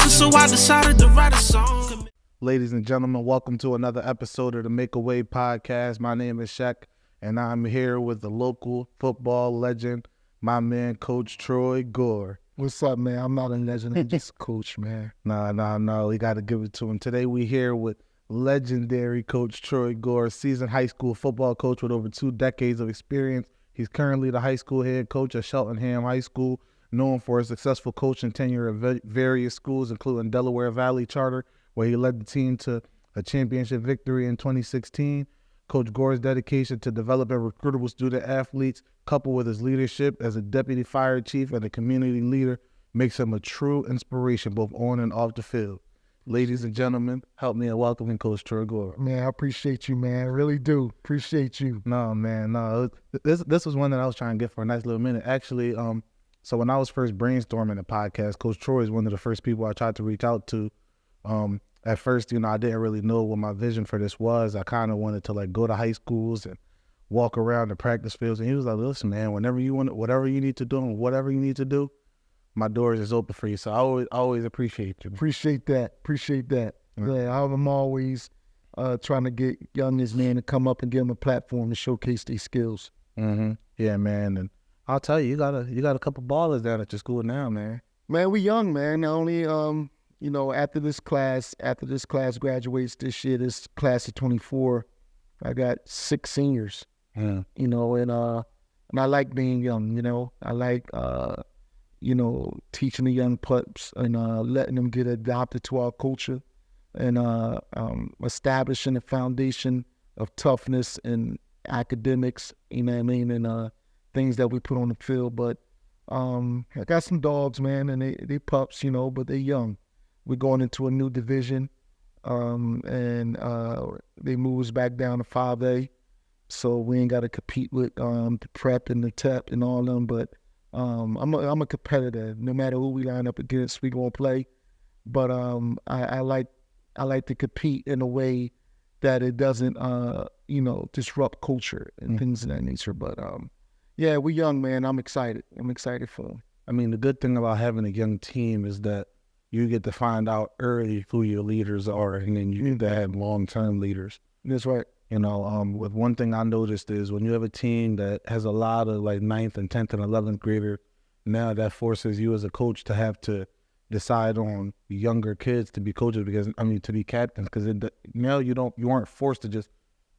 so I decided to write a song. Ladies and gentlemen, welcome to another episode of the MakeAway podcast. My name is Shaq, and I'm here with the local football legend, my man, Coach Troy Gore. What's up, man? I'm not a legend. I'm just a coach, man. No. We got to give it to him. Today we here with legendary Coach Troy Gore, seasoned high school football coach with over 2 decades of experience. He's currently the high school head coach at Cheltenham High School, known for his successful coaching tenure at various schools, including Delaware Valley Charter, where he led the team to a championship victory in 2016. Coach Gore's dedication to developing recruitable student athletes, coupled with his leadership as a deputy fire chief and a community leader, makes him a true inspiration both on and off the field. Ladies and gentlemen, help me in welcoming Coach Troy Gore. Man, I appreciate you, man. I really do. Appreciate you. No. This was one that I was trying to get for a nice little minute. Actually, so when I was first brainstorming the podcast, Coach Troy is one of the first people I tried to reach out to. At first, I didn't really know what my vision for this was. I kind of wanted to go to high schools and walk around the practice fields. And he was like, listen, man, whenever you want, whatever you need to do, and whatever you need to do, my doors is open for you. So I always appreciate you. Appreciate that. Mm-hmm. Yeah, I'm always trying to get youngest man to come up and give them a platform to showcase their skills. Mm-hmm. Yeah, man. And I'll tell you, you got a couple ballers down at your school now, man. Man, we young, man. Only after this class graduates this year, this class of 24, I got 6 seniors. Yeah. And I like being young. I like teaching the young pups and letting them get adopted to our culture and establishing a foundation of toughness and academics, and things that we put on the field. But I got some dogs, man, and they pups, but they're young. We're going into a new division, and they move us back down to 5A, so we ain't got to compete with the prep and the TEP and all of them. But I'm a competitor. No matter who we line up against, we gonna play. But I like to compete in a way that it doesn't disrupt culture and things of that nature. But yeah, we're young, man. I'm excited for them. I mean, the good thing about having a young team is that you get to find out early who your leaders are, and then you need to have long-term leaders. That's right. With one thing I noticed is when you have a team that has a lot of 9th and 10th and 11th grader, now that forces you as a coach to have to decide on younger kids to be coaches to be captains, because now you weren't forced to just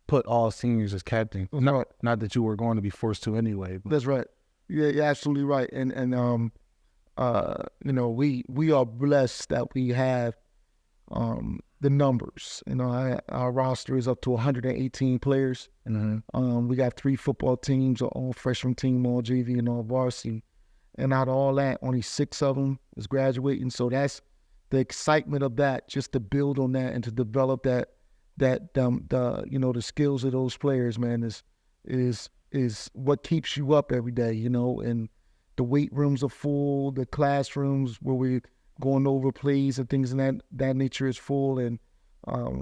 put all seniors as captains. Not that you were going to be forced to anyway. But. That's right. Yeah, you're absolutely right. And we are blessed that we have the numbers. Our roster is up to 118 players. Mm-hmm. We got 3 football teams, all freshman team, all JV, and all varsity. And out of all that, only 6 of them is graduating. So that's the excitement of that, just to build on that and to develop the skills of those players, man, is what keeps you up every day, and the weight rooms are full, the classrooms where we're going over plays and things of that nature is full, and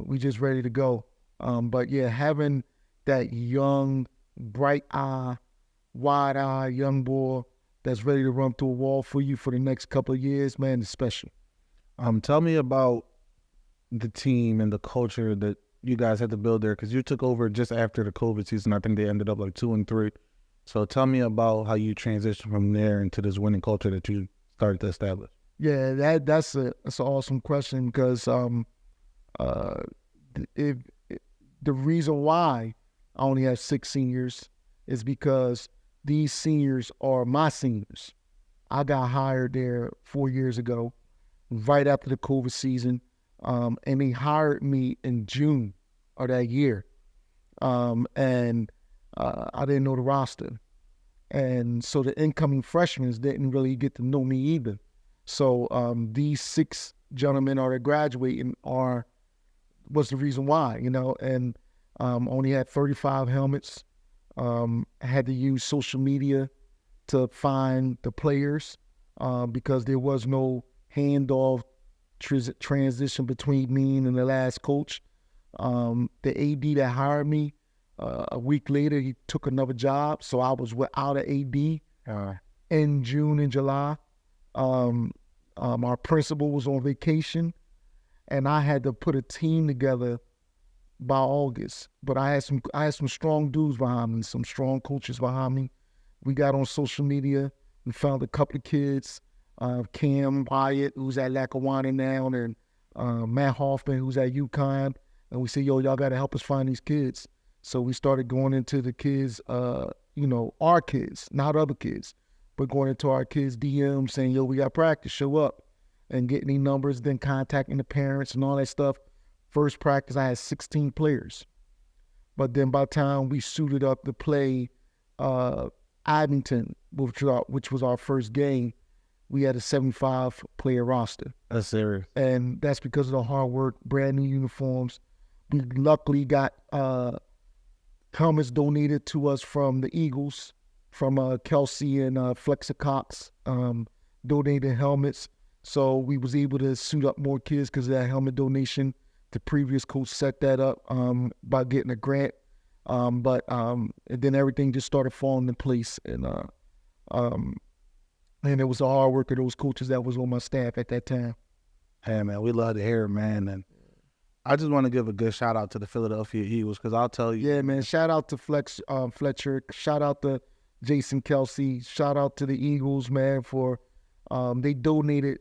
we just ready to go. But yeah, having that young, bright eye, wide eye young boy that's ready to run through a wall for you for the next couple of years, man, is special. Tell me about the team and the culture that you guys had to build there, because you took over just after the COVID season. I think they ended up 2-3. So tell me about how you transitioned from there into this winning culture that you started to establish. Yeah, that's an awesome question, because the reason why I only have 6 seniors is because these seniors are my seniors. I got hired there 4 years ago, right after the COVID season, and they hired me in June of that year, and I didn't know the roster. And so the incoming freshmen didn't really get to know me either. So these 6 gentlemen are graduating was the reason why, and only had 35 helmets. Had to use social media to find the players because there was no handoff transition between me and the last coach. The AD that hired me, a week later, he took another job, so I was without an AD in June and July. Our principal was on vacation, and I had to put a team together by August. But I had some strong dudes behind me, some strong coaches behind me. We got on social media. We found a couple of kids, Cam Wyatt, who's at Lackawanna now, and Matt Hoffman, who's at UConn. And we said, yo, y'all got to help us find these kids. So we started going into the kids, our kids, not other kids, but going into our kids' DM saying, yo, we got practice, show up, and getting these numbers, then contacting the parents and all that stuff. First practice, I had 16 players. But then by the time we suited up to play Abington, which was our first game, we had a 75-player roster. That's serious. And that's because of the hard work, brand new uniforms. We luckily got helmets donated to us from the Eagles, from Kelsey and Flexa Cox, donated helmets. So we was able to suit up more kids because of that helmet donation. The previous coach set that up by getting a grant. And then everything just started falling into place. And it was the hard work of those coaches that was on my staff at that time. Hey, man, we love to hear it, man. And I just want to give a good shout out to the Philadelphia Eagles because I'll tell you. Yeah, man. Shout out to Fletcher. Shout out to Jason Kelsey. Shout out to the Eagles, man, for they donated.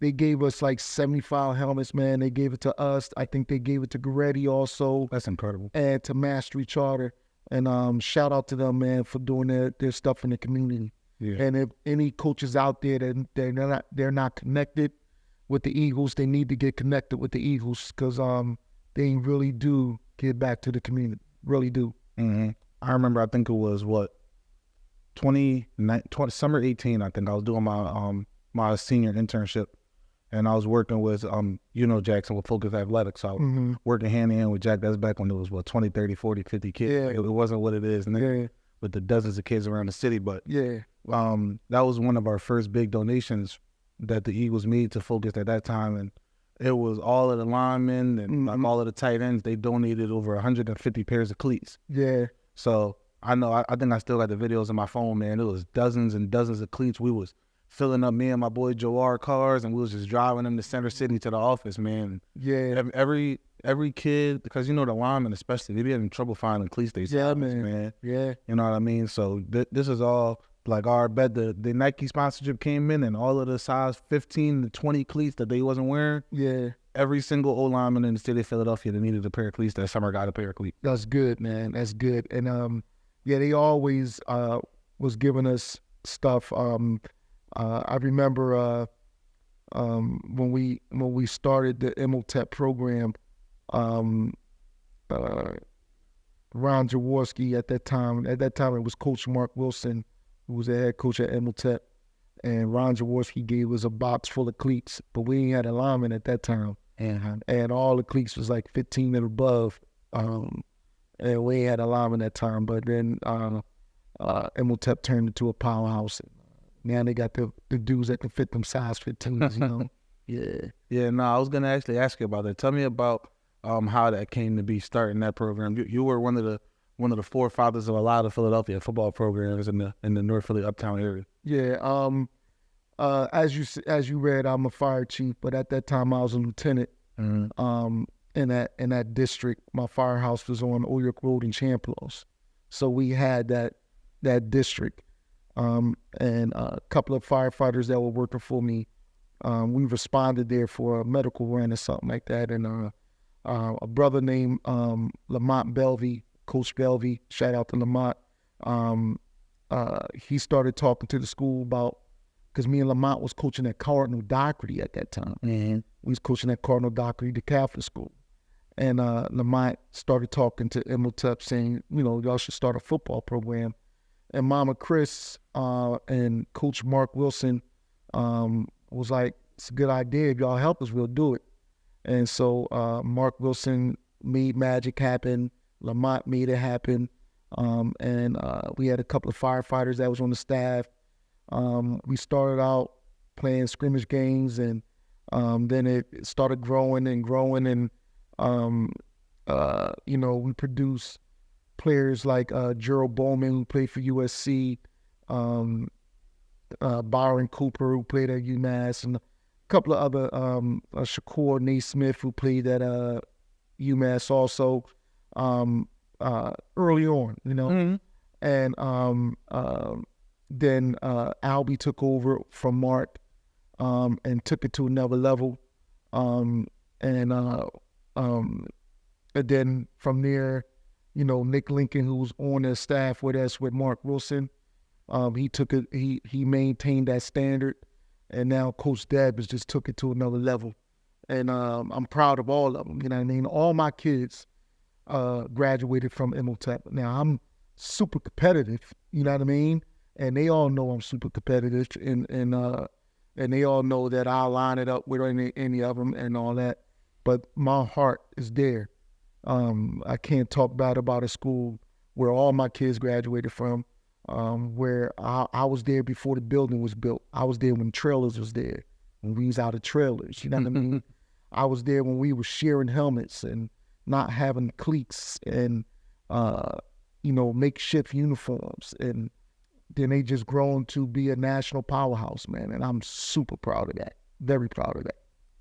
They gave us like 75 helmets, man. They gave it to us. I think they gave it to Goretti also. That's incredible. And to Mastery Charter. And shout out to them, man, for doing their stuff in the community. Yeah. And if any coaches out there that they're not connected with the Eagles, they need to get connected with the Eagles because they really do give back to the community. Really do. Mm-hmm. I remember, I think it was summer 18, I think I was doing my senior internship. And I was working with, Jackson with Focus Athletics. So I was working hand in hand with Jack. That's back when it was, 20, 30, 40, 50 kids. Yeah. It wasn't what it is now with the dozens of kids around the city. But that was one of our first big donations that the Eagles made to Focus at that time. And it was all of the linemen and like all of the tight ends. They donated over 150 pairs of cleats. Yeah. So I know, I think I still got the videos on my phone, man. It was dozens and dozens of cleats. We was filling up me and my boy Joar cars, and we was just driving them to Center City to the office, man. Yeah. Every kid, because the linemen especially, they be having trouble finding cleats these days, man. Yeah. You know what I mean? So this is all like our bet. The Nike sponsorship came in, and all of the size 15 to 20 cleats that they wasn't wearing. Yeah. Every single old lineman in the city of Philadelphia that needed a pair of cleats that summer got a pair of cleats. That's good, man. That's good. And they always was giving us stuff. I remember when we started the Emotep program, Ron Jaworski at that time it was Coach Mark Wilson, who was the head coach at Emotep, and Ron Jaworski gave us a box full of cleats, but we ain't had a lineman at that time, and all the cleats was like 15 and above, and we ain't had a lineman at that time. But then Emotep turned into a powerhouse. Now they got the dudes that can fit them size 15s, Yeah. Yeah, no, I was going to actually ask you about that. Tell me about how that came to be starting that program. You were one of the forefathers of a lot of Philadelphia football programs in the North Philly uptown area. Yeah. As you read, I'm a fire chief, but at that time I was a lieutenant. In that district. My firehouse was on Oyuk Road in Champlos. So we had that district. And a couple of firefighters that were working for me, we responded there for a medical run or something like that. And a brother named Lamont Belvey, Coach Belvey, shout out to Lamont, he started talking to the school about, because me and Lamont was coaching at Cardinal Doherty at that time. We was coaching at Cardinal Doherty, the Catholic school. And Lamont started talking to Emotep saying, y'all should start a football program. And Mama Chris and Coach Mark Wilson was like, it's a good idea. If y'all help us, we'll do it. And so Mark Wilson made magic happen. Lamont made it happen. And we had a couple of firefighters that was on the staff. We started out playing scrimmage games, and then it started growing. And we produced players like Gerald Bowman, who played for USC, Byron Cooper, who played at UMass, and couple of other Shakur Naismith, who played at UMass also early on, you know. Mm-hmm. And then Albie took over from Mark and took it to another level. And then from there, you know, Nick Lincoln, who was on the staff with us with Mark Wilson, he took it. He maintained that standard, and now Coach Deb has just took it to another level. And I'm proud of all of them. You know what I mean? All my kids graduated from Imhotep. Now I'm super competitive. You know what I mean? And they all know I'm super competitive, and they all know that I'll line it up with any of them and all that. But my heart is there. I can't talk bad about a school where all my kids graduated from, where I was there before the building was built. I was there when trailers was there, when we was out of trailers, you know what I mean? I was there when we were sharing helmets and not having cleats and, makeshift uniforms. And then they just grown to be a national powerhouse, man. And I'm super proud of that, very proud of that.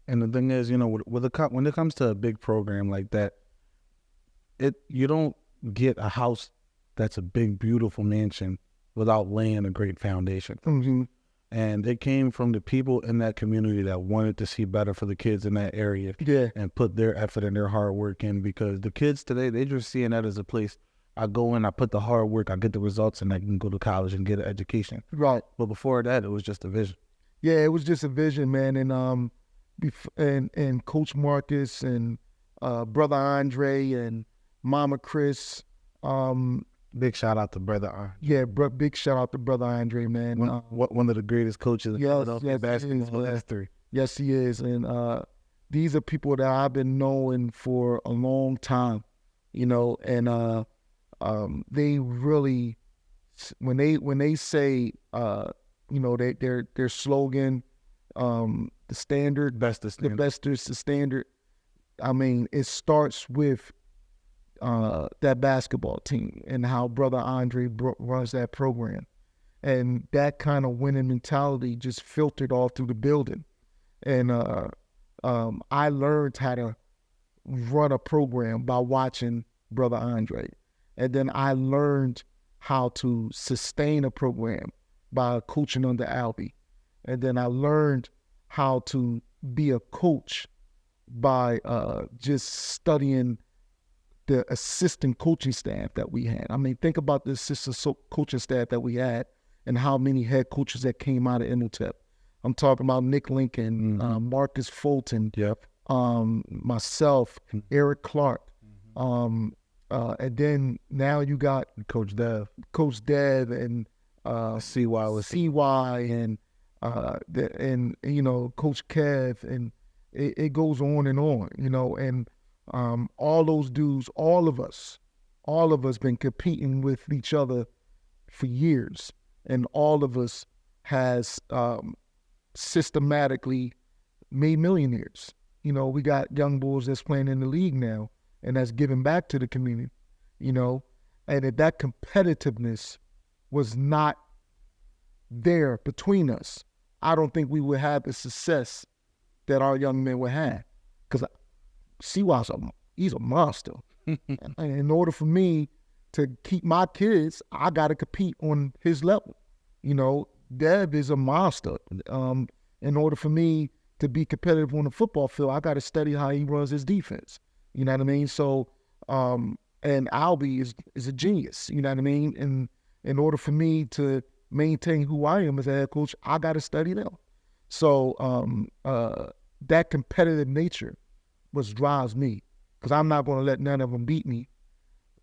And the thing is, you know, when it comes to a big program like that, you don't get a house that's a big, beautiful mansion without laying a great foundation. Mm-hmm. And it came from the people in that community that wanted to see better for the kids in that area, Yeah. and put their effort and their hard work in, because the kids today, they just seeing that as a place. I go in, I put the hard work, I get the results, and I can go to college and get an education. Right. But before that, it was just a vision. Yeah, it was just a vision, man. And Coach Marcus and Brother Andre and Mama Chris. Big shout out to Brother Andre. Yeah, big shout out to Brother Andre, man. One of the greatest coaches in Philadelphia basketball history. Yes, he is. And these are people that I've been knowing for a long time, you know. And they really, when they say, their slogan, the standard, Best is standard. the best is the standard. I mean, it starts with that basketball team and how Brother Andre runs that program. And that kind of winning mentality just filtered all through the building. And I learned how to run a program by watching Brother Andre. And then I learned how to sustain a program by coaching under Albie. And then I learned how to be a coach by just studying the assistant coaching staff that we had. I mean, think about the assistant coaching staff that we had and how many head coaches that came out of Imhotep. I'm talking about Nick Lincoln, Marcus Fulton, myself, Eric Clark. And then now you got Coach Dev, and CY and Coach Kev, and it goes on, you know. And all those dudes, all of us been competing with each other for years, and all of us has systematically made millionaires. You know, we got young boys that's playing in the league now, and that's giving back to the community, you know. And if that competitiveness was not there between us, I don't think we would have the success that our young men would have. Because CY's he's a monster. And in order for me to keep my kids, I got to compete on his level. You know, Deb is a monster. In order for me to be competitive on the football field, I got to study how he runs his defense. You know what I mean? So, and Albie is a genius. You know what I mean? And in order for me to maintain who I am as a head coach, I got to study them. So that competitive nature drives me, because I'm not going to let none of them beat me.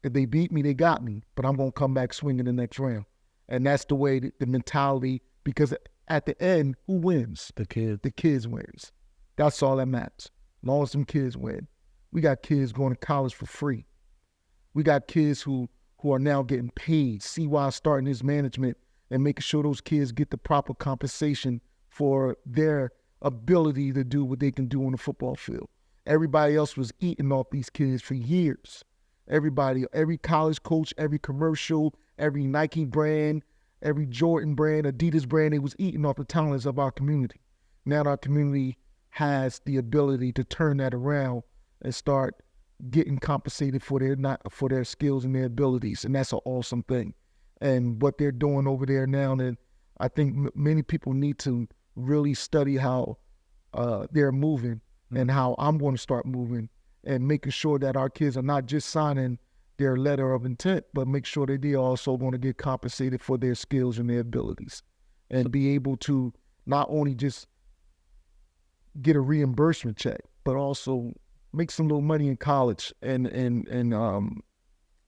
If they beat me, they got me, but I'm going to come back swinging the next round. And that's the way the mentality, because at the end, who wins? the kids. The kids wins. That's all that matters. As long as them kids win. We got kids going to college for free. We got kids who are now getting paid. CY starting his management and making sure those kids get the proper compensation for their ability to do what they can do on the football field. Everybody else was eating off these kids for years. Everybody, every college coach, every commercial, every Nike brand, every Jordan brand, Adidas brand, they was eating off the talents of our community. now our community has the ability to turn that around and start getting compensated for their skills and their abilities, and that's an awesome thing. And what they're doing over there now, and I think many people need to really study how they're moving and how I'm going to start moving, and making sure that our kids are not just signing their letter of intent, but make sure that they're also going to get compensated for their skills and their abilities, and be able to not only just get a reimbursement check, but also make some little money in college, and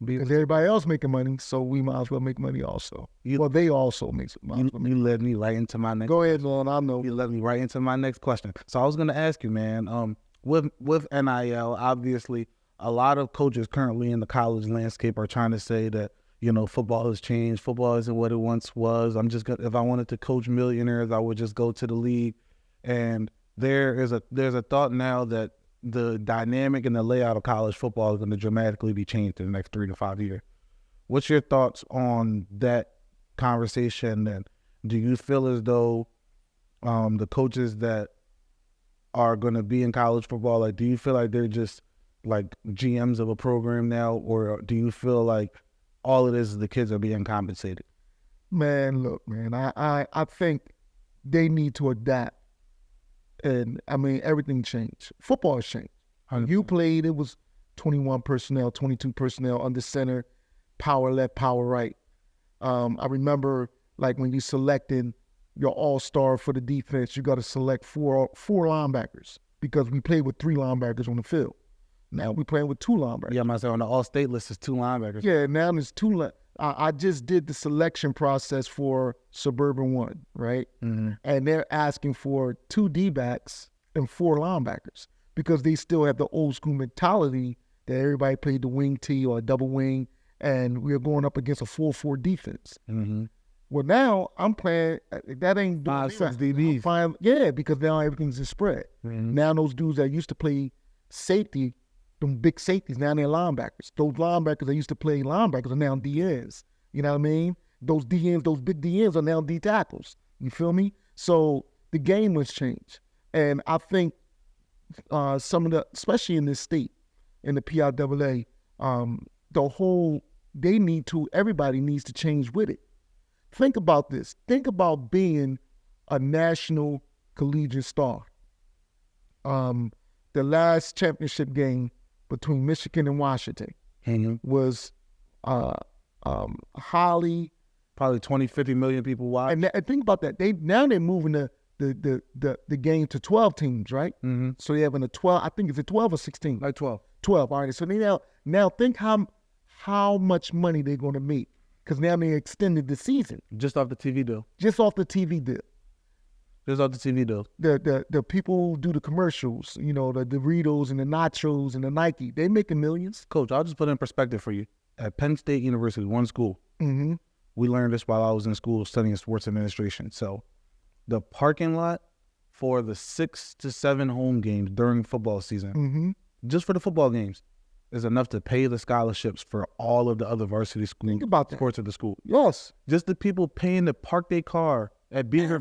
because everybody else making money, so we might as well make money also. They also make some money. You led me right into my next. Go ahead, Lon. I know. You led me right into my next question. So I was going to ask you, man. With NIL, obviously, a lot of coaches currently in the college landscape are trying to say that, you know, football has changed. Football isn't what it once was. If I wanted to coach millionaires, I would just go to the league. And there's a thought now that the dynamic and the layout of college football is going to dramatically be changed in the next 3 to 5 years. What's your thoughts on that conversation? And do you feel as though the coaches that are going to be in college football, like, do you feel like they're just like GMs of a program now, or do you feel like all it is the kids are being compensated? Man, look, man, I think they need to adapt. And I mean, everything changed. Football has changed. When you played, it was 21 personnel, 22 personnel under center, power left, power right. I remember, like, when you selected your all-star for the defense, you got to select four linebackers, because we played with 3 linebackers on the field. Now we're playing with 2 linebackers. Yeah, myself on the all-state list is 2 linebackers. Yeah, now there's 2. I just did the selection process for Suburban 1, right? Mm-hmm. And they're asking for 2 D-backs and 4 linebackers, because they still have the old school mentality that everybody played the wing T or a double wing, and we're going up against a 4-4 defense. Mm-hmm. Well, now I'm playing, that ain't 5-6 DBs. Yeah, because now everything's a spread. Mm-hmm. Now those dudes that used to play safety, them big safeties, now they're linebackers. Those linebackers that used to play linebackers are now DNs. You know what I mean? Those DNs, those big DNs are now D tackles. You feel me? So the game has changed. And I think some of the, especially in this state, in the PIAA, everybody needs to change with it. Think about this. Think about being a national collegiate star. The last championship game between Michigan and Washington was highly, probably 20, 50 million people watch. And think about that. Now they're moving the game to 12 teams, right? Mm-hmm. So they're having a 12. I think it's a 12 or 16. Like 12. 12. All right. So they now think how much money they're going to make, because now they extended the season just off the TV deal. Just off the TV deal. Just off the TV deal. The people who do the commercials, you know, the Doritos and the nachos and the Nike, they making millions. Coach, I'll just put it in perspective for you. At Penn State University, one school, mm-hmm. we learned this while I was in school studying sports administration. So the parking lot for the 6 to 7 home games during football season, mm-hmm. just for the football games, is enough to pay the scholarships for all of the other varsity schools. Think about that. Sports of the school. Yes. Just the people paying to park their car at Beaver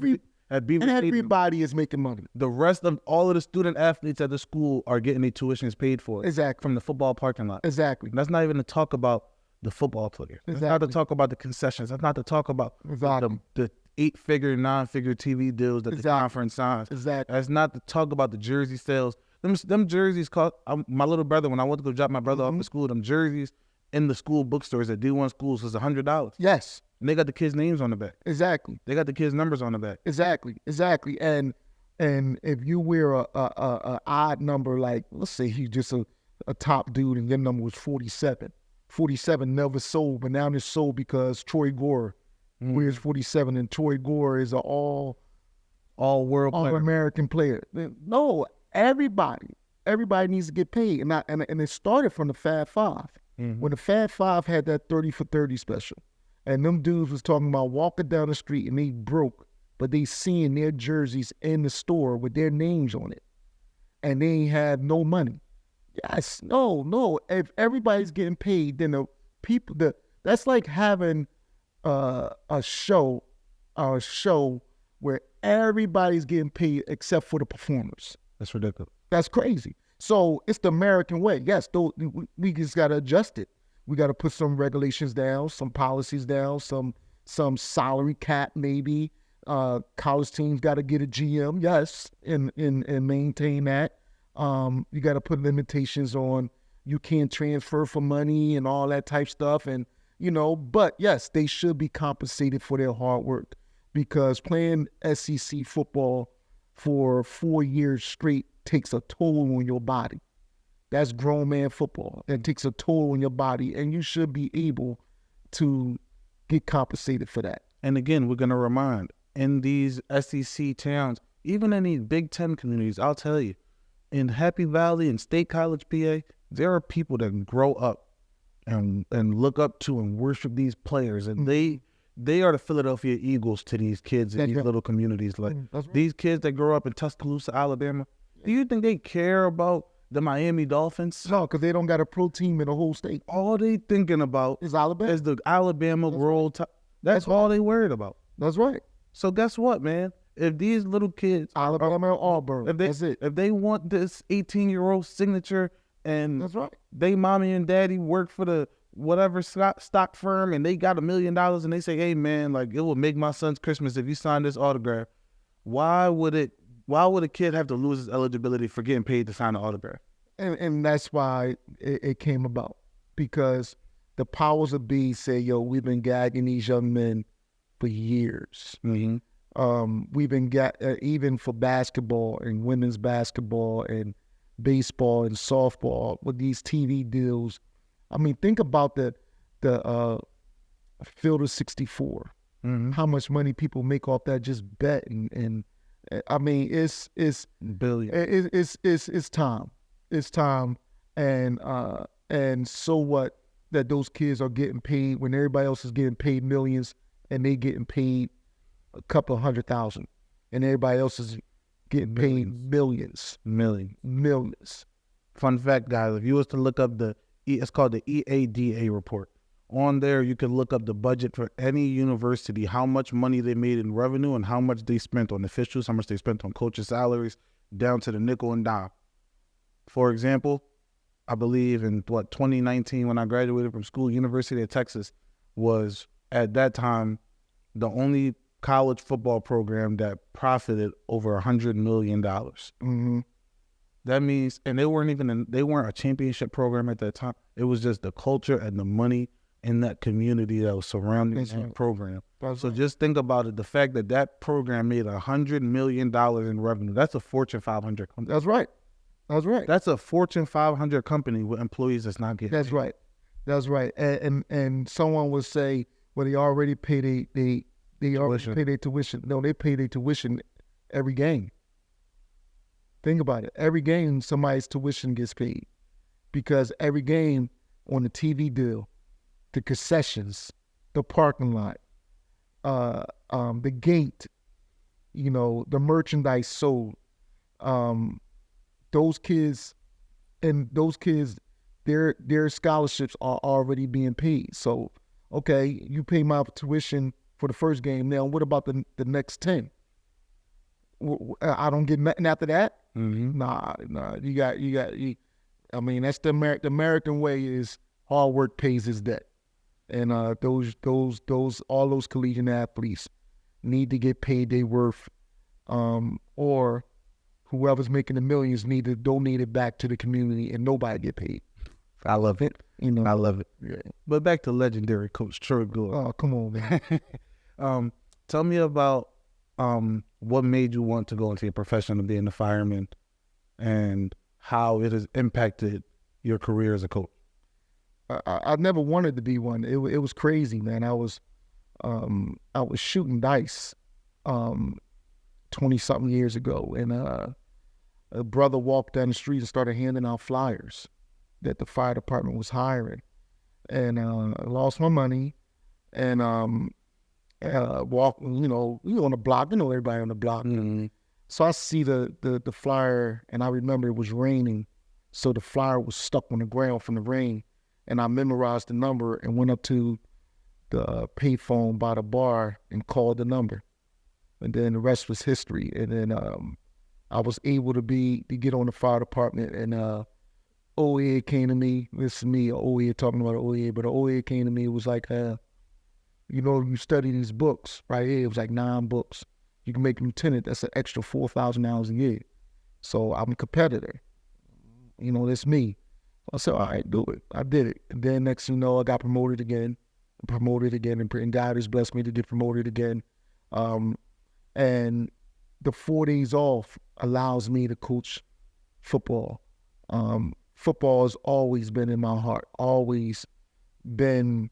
and everybody is making money. The rest of all of the student athletes at the school are getting their tuitions paid for. Exactly. From the football parking lot. Exactly. And that's not even to talk about the football players. Exactly. That's not to talk about the concessions. That's not to talk about the 8-figure, 9-figure TV deals that the conference signs. Exactly. That's not to talk about the jersey sales. Them jerseys cost, my little brother, when I went to go drop my brother off to school, them jerseys in the school bookstores at D1 schools was $100. Yes. And they got the kids' names on the back. Exactly. They got the kids' numbers on the back. Exactly. And if you wear a odd number, like, let's say he's just a top dude and your number was 47. 47 never sold, but now it's sold because Troy Gore wears 47, and Troy Gore is an all-world All-American player. No, everybody needs to get paid. And it started from the Fab Five. Mm-hmm. When the Fab Five had that 30 for 30 special. And them dudes was talking about walking down the street and they broke, but they seeing their jerseys in the store with their names on it. And they had no money. Yes, no. If everybody's getting paid, then the people, that's like having a show where everybody's getting paid except for the performers. That's ridiculous. That's crazy. So it's the American way. Yes, we just got to adjust it. We got to put some regulations down, some policies down, some salary cap maybe. College teams got to get a GM, yes, and maintain that. You got to put limitations on you can't transfer for money and all that type stuff. And, but yes, they should be compensated for their hard work, because playing SEC football for 4 years straight takes a toll on your body. That's grown man football. It takes a toll on your body, and you should be able to get compensated for that. And again, we're going to remind, in these SEC towns, even in these Big Ten communities, I'll tell you, in Happy Valley and State College, PA, there are people that grow up and look up to and worship these players, and they are the Philadelphia Eagles to these kids in these little communities. Like these kids that grow up in Tuscaloosa, Alabama, do you think they care about the Miami Dolphins? No, because they don't got a pro team in the whole state. All they thinking about is Alabama. Is the Alabama world. That's all they worried about. That's right. So guess what, man? If these little kids, Alabama or Auburn, that's it. If they want this 18-year-old signature, and that's right, they mommy and daddy work for the whatever stock firm, and they got $1 million, and they say, hey man, like it will make my son's Christmas if you sign this autograph. Why would a kid have to lose his eligibility for getting paid to sign an autograph? And that's why it came about, because the powers of be say, yo, we've been gagging these young men for years. Mm-hmm. We've been even for basketball and women's basketball and baseball and softball with these TV deals. I mean, think about the Field of 64. Mm-hmm. How much money people make off that just betting, and I mean, it's billion. It's time. It's time, and so what that those kids are getting paid when everybody else is getting paid millions, and they getting paid a couple of $100,000, and everybody else is getting paid millions. Fun fact, guys, if you was to look up it's called the EADA report. On there, you can look up the budget for any university, how much money they made in revenue and how much they spent on officials, how much they spent on coaches' salaries, down to the nickel and dime. For example, I believe in 2019, when I graduated from school, University of Texas was at that time the only college football program that profited over $100 million. Mm-hmm. That means, and they weren't a championship program at that time. It was just the culture and the money in that community that was surrounding that program. So just think about it. The fact that program made $100 million in revenue. That's a Fortune 500 company. That's right. That's a Fortune 500 company with employees that's not getting paid. That's right. And someone would say, well, they already pay already pay their tuition. No, they pay their tuition every game. Think about it. Every game, somebody's tuition gets paid, because every game on the TV deal, the concessions, the parking lot, the gate, the merchandise sold. Those kids, their scholarships are already being paid. So, okay, you pay my tuition for the first game. Now, what about the next 10? I don't get nothing after that. Mm-hmm. Nah. You. I mean, that's the American way is hard work pays its debt, and all those collegiate athletes need to get paid their worth, or whoever's making the millions need to donate it back to the community, and nobody get paid. I love it. I love it. Yeah. But back to legendary Coach Troy Gore. Oh, come on, man. Tell me about what made you want to go into your profession of being a fireman, and how it has impacted your career as a coach. I never wanted to be one. It was crazy, man. I was shooting dice 20-something years ago, and a brother walked down the street and started handing out flyers that the fire department was hiring, and I lost my money, and walked, you on the block, everybody on the block. Mm-hmm. So I see the flyer, and I remember it was raining, so the flyer was stuck on the ground from the rain, and I memorized the number and went up to the payphone by the bar and called the number. and then the rest was history. And then I was able to get on the fire department, and OEA came to me. This is me, OEA, talking about OEA, but OEA came to me. It was like, you study these books right here. It was like 9 books. You can make lieutenant. That's an extra 4,000 hours a year. So I'm a competitor. That's me. I said, all right, do it. I did it. And then next thing you know, I got promoted again, and God has blessed me to get promoted again. And the 4 days off allows me to coach football. Football has always been in my heart, always been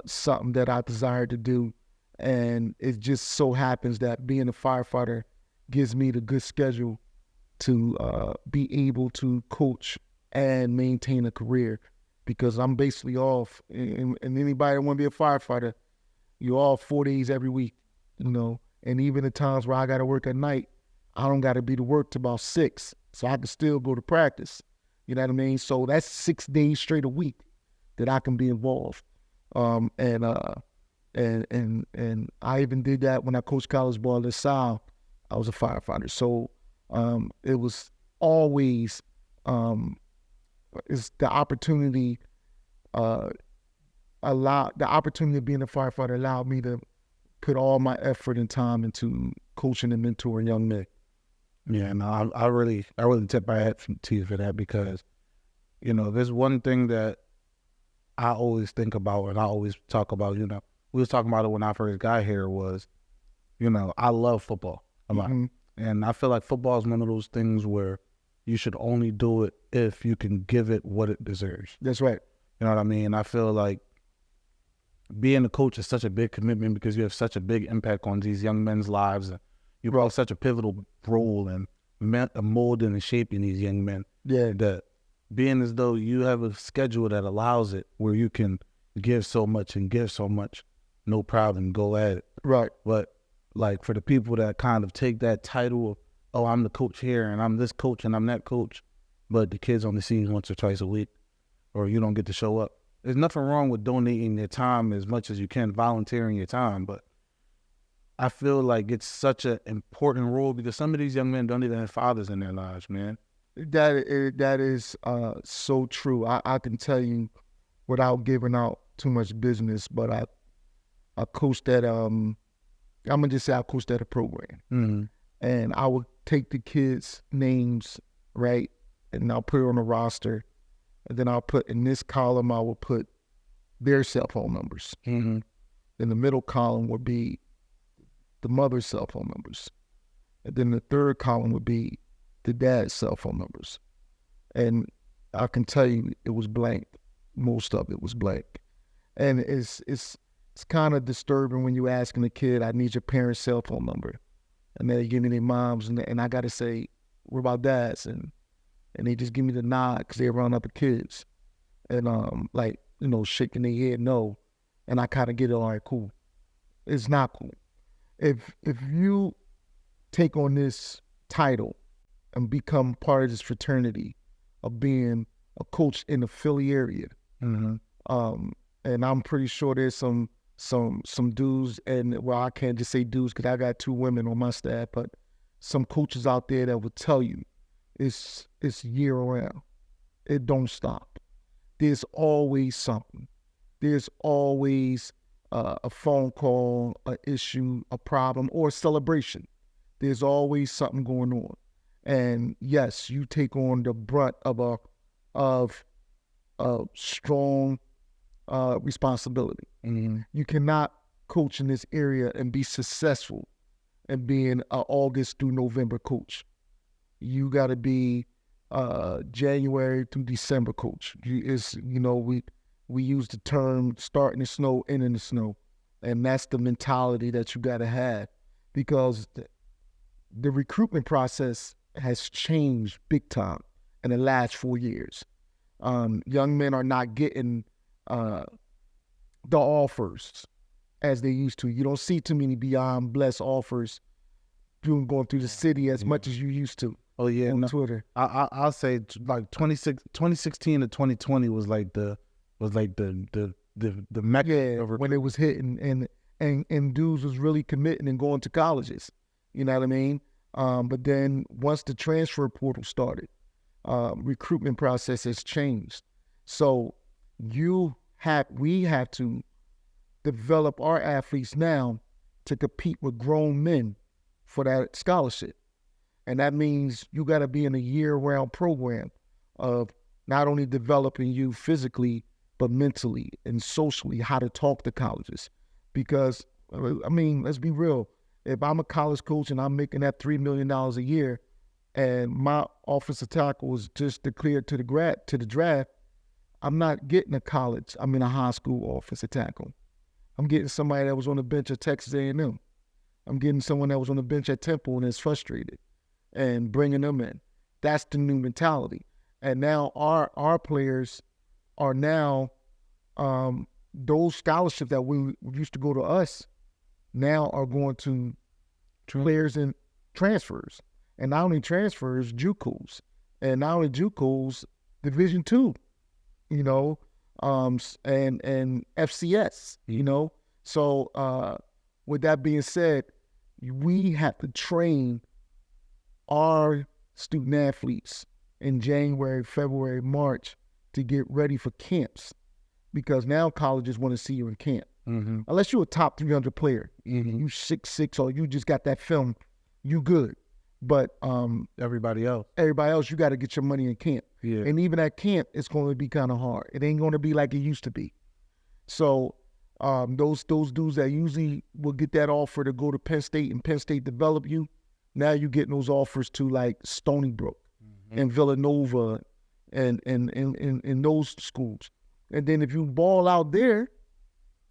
something that I desired to do. And it just so happens that being a firefighter gives me the good schedule to be able to coach and maintain a career, because I'm basically off. And anybody that want to be a firefighter, you're off 4 days every week, And even the times where I got to work at night, I don't got to be to work till about 6, so I can still go to practice. You know what I mean? So that's 6 days straight a week that I can be involved. And I even did that when I coached college ball at LaSalle. I was a firefighter. So it was always is the opportunity of being a firefighter allowed me to put all my effort and time into coaching and mentoring young men. Yeah, no, I really tip my hat to you for that, because, there's one thing that I always think about and I always talk about, we was talking about it when I first got here, was, I love football a lot. Mm-hmm. And I feel like football is one of those things where you should only do it if you can give it what it deserves. That's right. You know what I mean? I feel like being a coach is such a big commitment, because you have such a big impact on these young men's lives. And you play such a pivotal role in molding and shaping these young men. Yeah. That being as though you have a schedule that allows it, where you can give so much and give so much, no problem, go at it. Right. But like for the people that kind of take that title of, oh, I'm the coach here and I'm this coach and I'm that coach, but the kids only see you once or twice a week, or you don't get to show up. There's nothing wrong with donating your time as much as you can, volunteering your time, but I feel like it's such an important role, because some of these young men don't even have fathers in their lives, man. That is so true. I can tell you without giving out too much business, but I coached at I'm gonna just say I coached at a program, mm-hmm. and I would take the kids' names, right, and I'll put it on a roster, and then I'll put in this column I will put their cell phone numbers. Mm-hmm. Then the middle column would be the mother's cell phone numbers, and then the third column would be the dad's cell phone numbers. And I can tell you it was blank. Most of it was blank. And it's kind of disturbing when you asking a kid, I need your parents' cell phone number. And they give me their moms, and I got to say, what about dad's? And they just give me the nod because they're around other kids. And shaking their head no. And I kind of get it, all right, cool. It's not cool. If you take on this title and become part of this fraternity of being a coach in the Philly area, mm-hmm. And I'm pretty sure there's some dudes, and well, I can't just say dudes because I got 2 women on my staff, but some coaches out there that will tell you it's year round. It don't stop. There's always something. There's always a phone call, an issue, a problem, or a celebration. There's always something going on. And yes, you take on the brunt of a strong responsibility. Mm-hmm. You cannot coach in this area and be successful and being an August through November coach. You got to be January through December coach. We use the term starting the snow, ending the snow, and that's the mentality that you got to have, because the recruitment process has changed big time in the last 4 years. Young men are not getting the offers as they used to. You don't see too many beyond blessed offers going through the city as much as you used to. Oh yeah, on Twitter. I'll say like 2016 to 2020 was like the mecca. Yeah, when it was hitting, and dudes was really committing and going to colleges. You know what I mean? But then once the transfer portal started, recruitment process has changed. So we have to develop our athletes now to compete with grown men for that scholarship. And that means you got to be in a year-round program of not only developing you physically, but mentally and socially, how to talk to colleges. Because, I mean, let's be real. If I'm a college coach and I'm making that $3 million a year and my offensive tackle was just declared to the draft, I'm not getting a high school offensive tackle. I'm getting somebody that was on the bench at Texas A&M. I'm getting someone that was on the bench at Temple and is frustrated and bringing them in. That's the new mentality. And now our players are now those scholarships that we used to go to us now are going to players and transfers. And not only transfers, JUCOs. And not only JUCOs, Division II, you know, and FCS, you know. So with that being said, we have to train our student athletes in January, February, March to get ready for camps, because now colleges want to see you in camp. Mm-hmm. Unless you're a top 300 player, you 6'6", or you just got that film, you good. But everybody else, you got to get your money in camp. Yeah. And even at camp, it's going to be kind of hard. It ain't going to be like it used to be. So those dudes that usually will get that offer to go to Penn State and Penn State develop you, now you're getting those offers to like Stony Brook and Villanova and those schools. And then if you ball out there,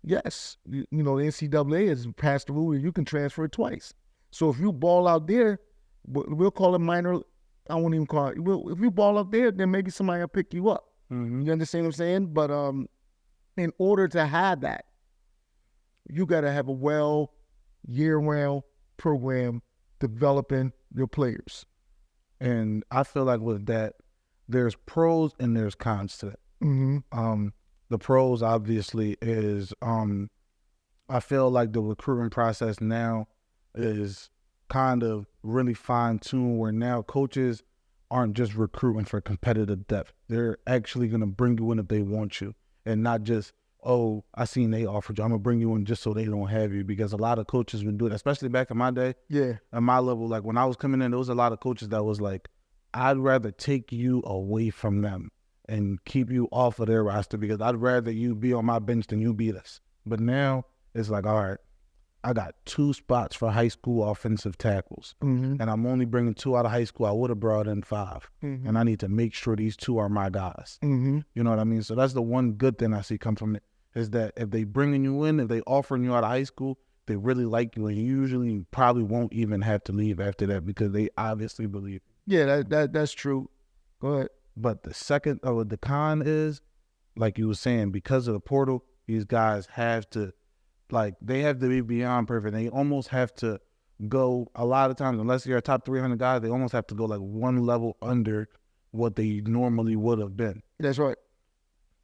yes, you know, the NCAA has passed the rule and you can transfer it twice. So if you ball out there, we'll call it minor. I won't even call it. If you ball up there, then maybe somebody will pick you up. Mm-hmm. You understand what I'm saying? But in order to have that, you got to have a year-round program developing your players. And I feel like with that, there's pros and there's cons to that. Mm-hmm. The pros obviously is I feel like the recruitment process now is kind of really fine-tuned, where now coaches aren't just recruiting for competitive depth. They're actually going to bring you in if they want you, and not just, oh, I seen they offered you, I'm going to bring you in just so they don't have you, because a lot of coaches been doing it, especially back in my day. Yeah. At my level, like when I was coming in, there was a lot of coaches that was like, I'd rather take you away from them and keep you off of their roster, because I'd rather you be on my bench than you beat us. But now it's like, all right, I got 2 spots for high school offensive tackles, and I'm only bringing 2 out of high school. I would have brought in 5, and I need to make sure these 2 are my guys. You know what I mean? So that's the one good thing I see come from it, is that if they bringing you in, if they offering you out of high school, they really like you, and you usually probably won't even have to leave after that, because they obviously believe. Yeah, that's true. Go ahead. But the con is, like you were saying, because of the portal, these guys have to, they have to be beyond perfect. They almost have to go, a lot of times, unless you're a top 300 guy, they almost have to go like one level under what they normally would have been. That's right.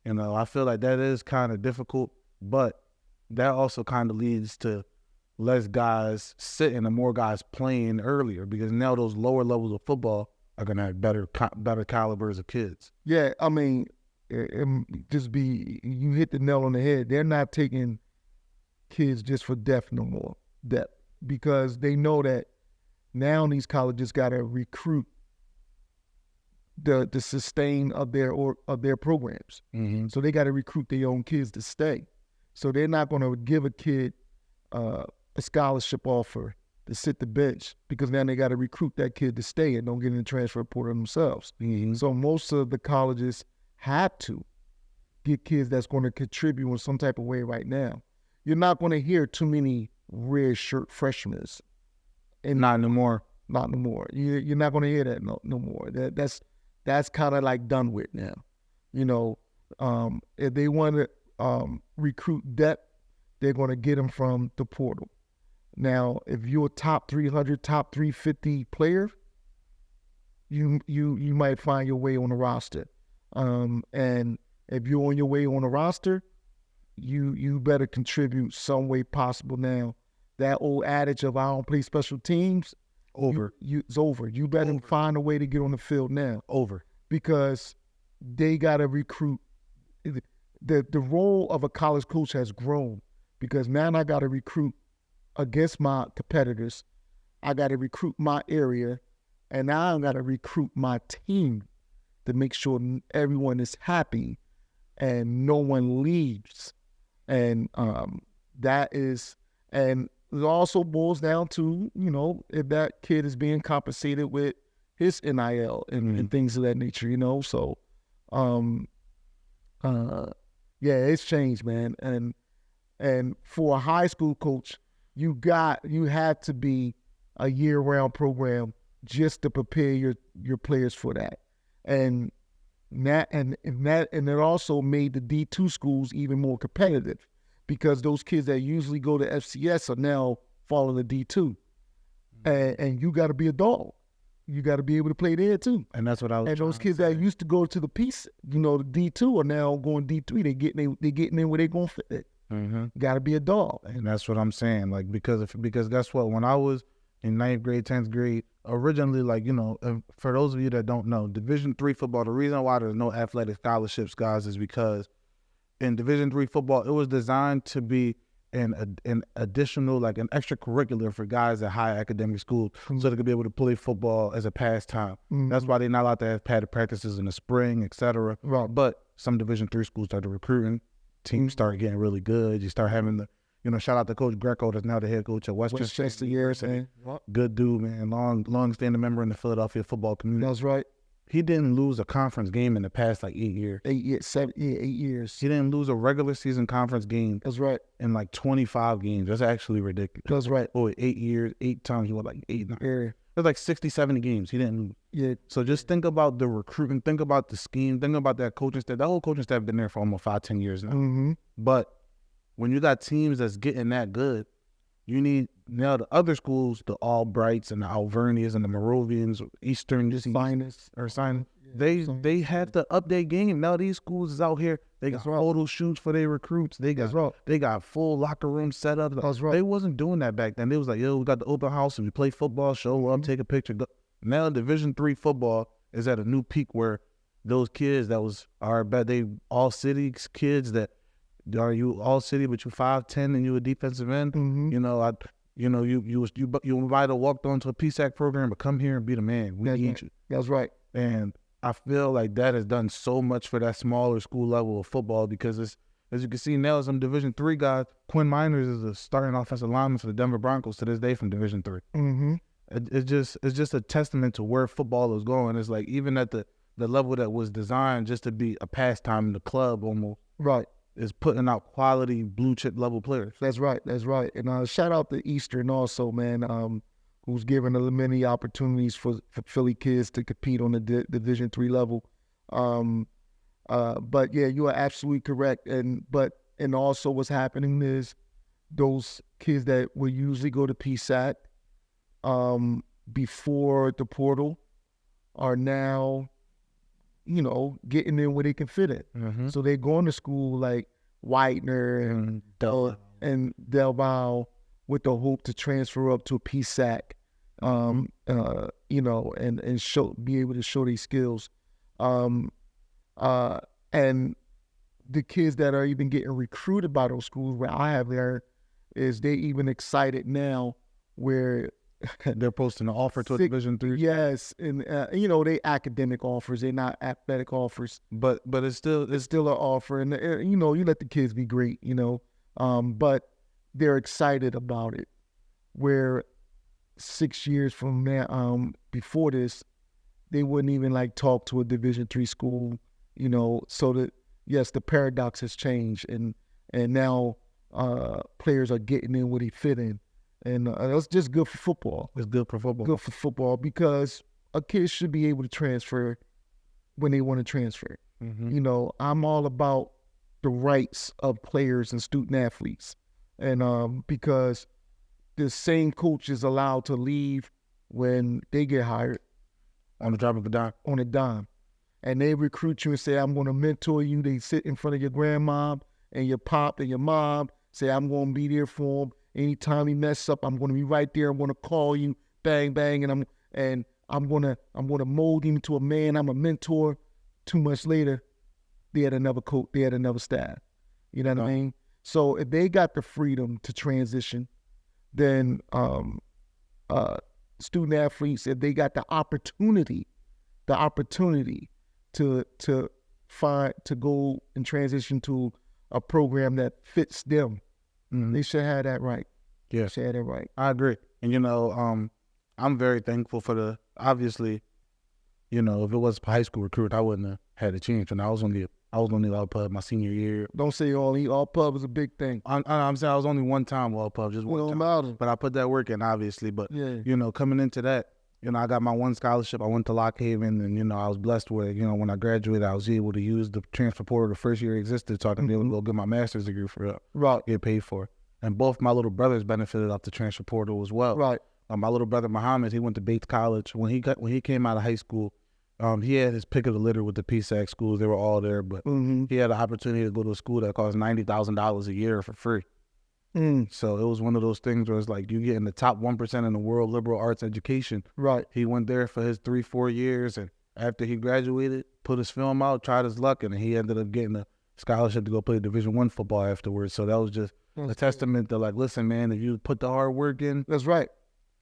You know, I feel like that is kind of difficult, but that also kind of leads to less guys sitting and more guys playing earlier, because now those lower levels of football are going to have better calibers of kids. Yeah, I mean, you hit the nail on the head. They're not taking kids just for depth no more, because they know that now these colleges got to recruit the sustain of their programs. Mm-hmm. So they got to recruit their own kids to stay. So they're not going to give a kid a scholarship offer to sit the bench, because now they got to recruit that kid to stay and don't get in the transfer portal themselves. Mm-hmm. So most of the colleges have to get kids that's going to contribute in some type of way right now. You're not going to hear too many red shirt freshmen. Not no more. Not no more. You're not going to hear that no more. That's kind of like done with now. You know, if they want to recruit depth, they're going to get them from the portal. Now, if you're a top 300, top 350 player, you might find your way on the roster. And if you're on your way on the roster, you better contribute some way possible now. That old adage of I don't play special teams, it's over. You better find a way to get on the field now. Over. Because they got to recruit. The role of a college coach has grown because now I got to recruit against my competitors. I got to recruit my area, and now I got to recruit my team to make sure everyone is happy and no one leaves. And and it also boils down to, if that kid is being compensated with his NIL and things of that nature, So, yeah, it's changed, man. And for a high school coach, you have to be a year-round program just to prepare your players for that. And it also made the D2 schools even more competitive because those kids that usually go to FCS are now following the D2. And you got to be a dog. You got to be able to play there too. And that's what I was. And those kids that used to go to the piece, the D2 are now going D3. They getting in where they gonna fit. Got to be a dog. And that's what I'm saying. Like because guess what? When I was in 9th grade, 10th grade, originally, for those of you that don't know, Division III football. The reason why there's no athletic scholarships, guys, is because in Division III football, it was designed to be an additional, an extracurricular for guys at high academic schools so they could be able to play football as a pastime. That's why they're not allowed to have padded practices in the spring, etc. Right. But some Division III schools started recruiting. Teams started getting really good. You start having the, shout out to Coach Greco, that's now the head coach at Westchester University. Good dude, man. Long-standing member in the Philadelphia football community. That's right. He didn't lose a conference game in the past 8 years. 8 years, 8 years. He didn't lose a regular season conference game. That's right. In 25 games. That's actually ridiculous. That's right. 8 years, 8 times. He won 8, 9. Yeah. There's 60, 70 games. He didn't lose. Yeah. So just think about the recruiting. Think about the scheme. Think about that coaching staff. That whole coaching staff been there for almost 5, 10 years now. But when you got teams that's getting that good, you need now the other schools, the Albrights and the Alvernias and the Moravians, Eastern, just Sinus or Sinus. They have to up their game. Now these schools is out here. They got photo shoots for their recruits. They got full locker room set up. They wasn't doing that back then. They was like, yo, we got the open house and we play football, show up, take a picture. Go. Now Division III football is at a new peak where those kids they all city kids that are you all city but you 5'10" and you a defensive end. You might have walked onto a PSAC program, but come here and be the man. We need you. That's right. And I feel like that has done so much for that smaller school level of football because it's, as you can see now, some Division III guys. Quinn Miners is a starting offensive lineman for the Denver Broncos to this day from Division III. It's just a testament to where football is going. It's like even at the level that was designed just to be a pastime in the club almost. Right. Is putting out quality blue chip level players. That's right. And shout out to Eastern also, man. Who's given many opportunities for Philly kids to compete on the Division III level. But yeah, you are absolutely correct. And also what's happening is those kids that will usually go to PSAC before the portal are now, getting in where they can fit in. So they're going to school like Whitener and Del Valle with the hope to transfer up to a PSAC, and be able to show these skills. And the kids that are even getting recruited by those schools where I have there is they even excited now where they're posting an offer to a Division III. Yes, and they academic offers, they're not athletic offers. But it's still an offer, and you let the kids be great, but they're excited about it. Where 6 years from now, before this, they wouldn't even talk to a Division III school, So that yes, the paradox has changed, and now players are getting in where they fit in. And that's just good for football. It's good for football. Good for football because a kid should be able to transfer when they want to transfer. I'm all about the rights of players and student athletes. And because the same coach is allowed to leave when they get hired. On the drop of a dime. On a dime. And they recruit you and say, I'm going to mentor you. They sit in front of your grandma and your pop and your mom say, I'm going to be there for him. Anytime he mess up, I'm going to be right there. I'm going to call you, bang, bang, and I'm going to mold him into a man. I'm a mentor. 2 months later, they had another coach. They had another staff. You know what I mean? So if they got the freedom to transition, then student athletes, if they got the opportunity to go and transition to a program that fits them, they should have that right. Yeah, should have that right. I agree. And I'm very thankful for obviously, if it was a high school recruit, I wouldn't have had a chance. And I was only all pub my senior year. Don't say all pub is a big thing. I'm saying I was only one time all pub, just one time. Matter. But I put that work in, obviously. But yeah. Coming into that, I got my one scholarship. I went to Lock Haven, and I was blessed with, when I graduated, I was able to use the transfer portal the first year it existed, so I can be able to go get my master's degree for get paid for. And both my little brothers benefited off the transfer portal as well. Right. My little brother Muhammad, he went to Bates College. When he came out of high school, he had his pick of the litter with the PSAC schools. They were all there, but he had the opportunity to go to a school that cost $90,000 a year for free. So it was one of those things where it's like you get in the top 1% in the world liberal arts education. Right. He went there for his 3-4 years, and after he graduated, put his film out, tried his luck, and he ended up getting a scholarship to go play Division I football afterwards. So that was just a testament to, like, listen, man, if you put the hard work in. That's right.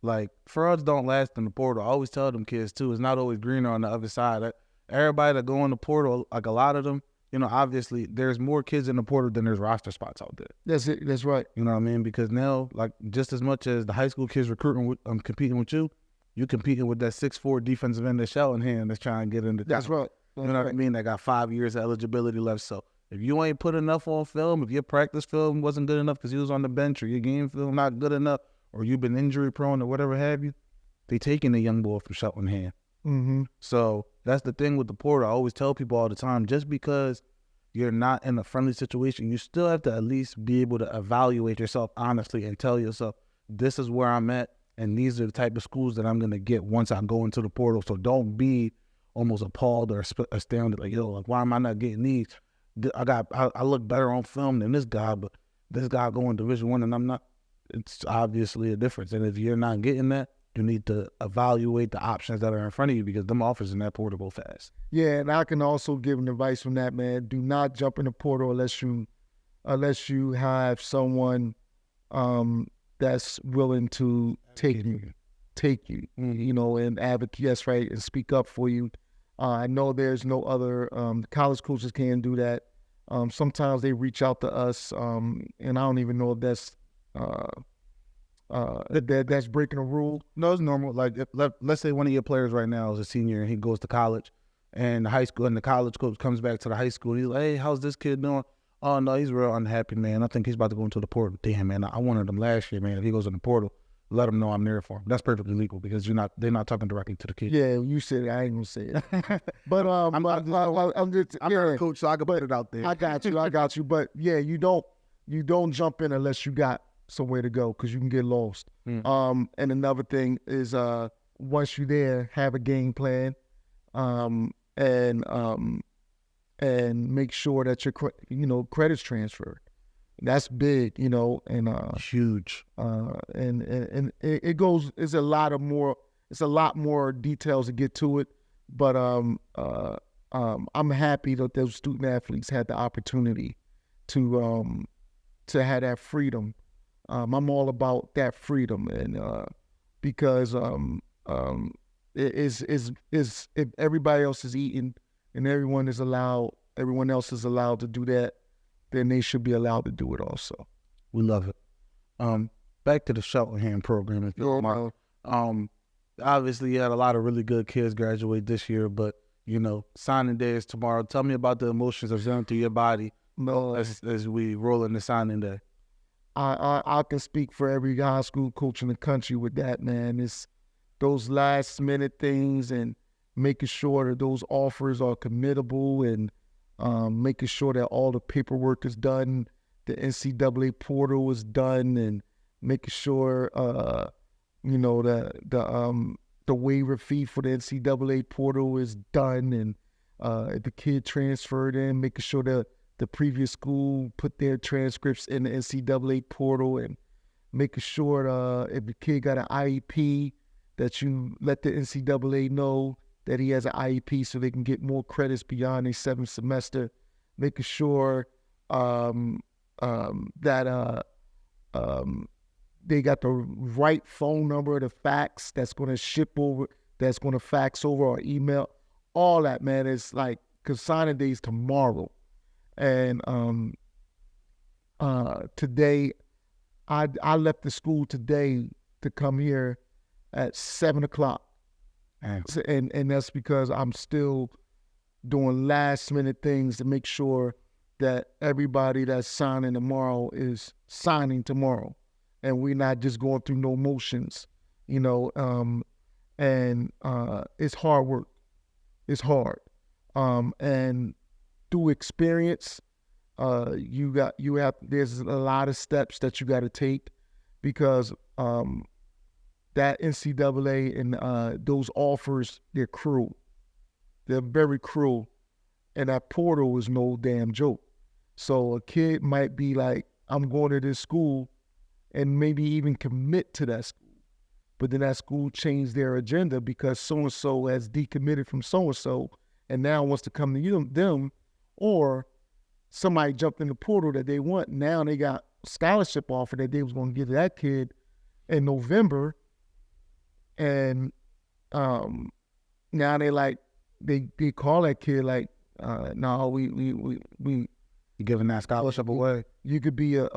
Like, frauds don't last in the portal. I always tell them kids, too, it's not always greener on the other side. Everybody that go in the portal, like a lot of them, obviously there's more kids in the portal than there's roster spots out there. That's it. That's right. You know what I mean? Because now, like, just as much as the high school kids competing with you competing with that 6'4" defensive end that's Cheltenham that's trying to get into. That's right. You know what I mean? They got 5 years of eligibility left. So if you ain't put enough on film, if your practice film wasn't good enough because you was on the bench, or your game film not good enough, or you've been injury prone or whatever have you, they taking the young boy from Cheltenham. So that's the thing with the portal. I always tell people all the time, just because you're not in a friendly situation, you still have to at least be able to evaluate yourself honestly and tell yourself, this is where I'm at, and these are the type of schools that I'm going to get once I go into the portal. So don't be almost appalled or astounded, like, yo, like, why am I not getting these? I look better on film than this guy, but this guy going Division I and I'm not. It's obviously a difference. And if you're not getting that, you need to evaluate the options that are in front of you, because them offers in that portal go fast. Yeah, and I can also give an advice from that, man. Do not jump in the portal unless you have someone that's willing to take you, and advocate. That's right, and speak up for you. I know there's no other college coaches can do that. Sometimes they reach out to us, and I don't even know if that's that's breaking a rule. No, it's normal. Like, let's say one of your players right now is a senior and he goes to college, and the college coach comes back to the high school and he's like, hey, how's this kid doing? Oh, no, he's real unhappy, man. I think he's about to go into the portal. Damn, man, I wanted him last year, man. If he goes in the portal, let him know I'm there for him. That's perfectly legal, because they're not talking directly to the kid. Yeah, you said it. I ain't gonna say it. But I'm just a coach, so I can put it out there. I got you. But yeah, you don't jump in unless you got somewhere to go, because you can get lost. And another thing is, once you're there, have a game plan, and make sure that your credits transferred. That's big, and huge. And it goes. It's a lot more details to get to it, but I'm happy that those student athletes had the opportunity to have that freedom. I'm all about that freedom, and because if everybody else is eating and everyone else is allowed to do that, then they should be allowed to do it also. We love it. Back to the Cheltenham program, if you mind. Obviously, you had a lot of really good kids graduate this year, but signing day is tomorrow. Tell me about the emotions that run through your body as we roll into signing day. I can speak for every high school coach in the country with that, man. It's those last minute things, and making sure that those offers are committable, and making sure that all the paperwork is done, the NCAA portal is done, and making sure the waiver fee for the NCAA portal is done, and if the kid transferred in, making sure that the previous school put their transcripts in the NCAA portal, and making sure if the kid got an IEP, that you let the NCAA know that he has an IEP so they can get more credits beyond their 7th semester. Making sure that they got the right phone number, the fax that's going to ship over, that's going to fax over or email. All that, man, is like, because signing day is tomorrow. And today, I left the school today to come here at 7 o'clock. And that's because I'm still doing last minute things to make sure that everybody that's signing tomorrow is signing tomorrow. And we're not just going through no motions, you know. And it's hard work. It's hard. And through experience, there's a lot of steps that you got to take, because that NCAA and those offers, they're cruel. They're very cruel. And that portal is no damn joke. So a kid might be like, I'm going to this school, and maybe even commit to that school. But then that school changed their agenda because so-and-so has decommitted from so-and-so and now wants to come to them, or somebody jumped in the portal that they want. Now they got scholarship offer that they was going to give to that kid in November. And now they like, they call that kid like, no, we You giving that scholarship away? You could be a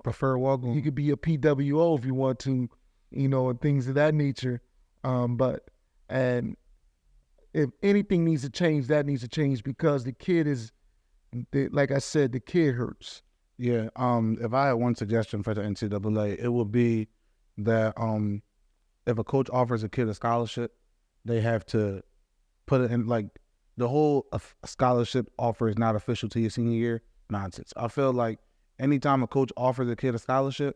Preferred walk-on. You could be a PWO if you want to, you know, and things of that nature. And if anything needs to change, that needs to change, because the kid is, like I said, the kid hurts. Yeah. If I had one suggestion for the NCAA, it would be that if a coach offers a kid a scholarship, they have to put it in, like, the whole scholarship offer is not official to your senior year. Nonsense. I feel like anytime a coach offers a kid a scholarship,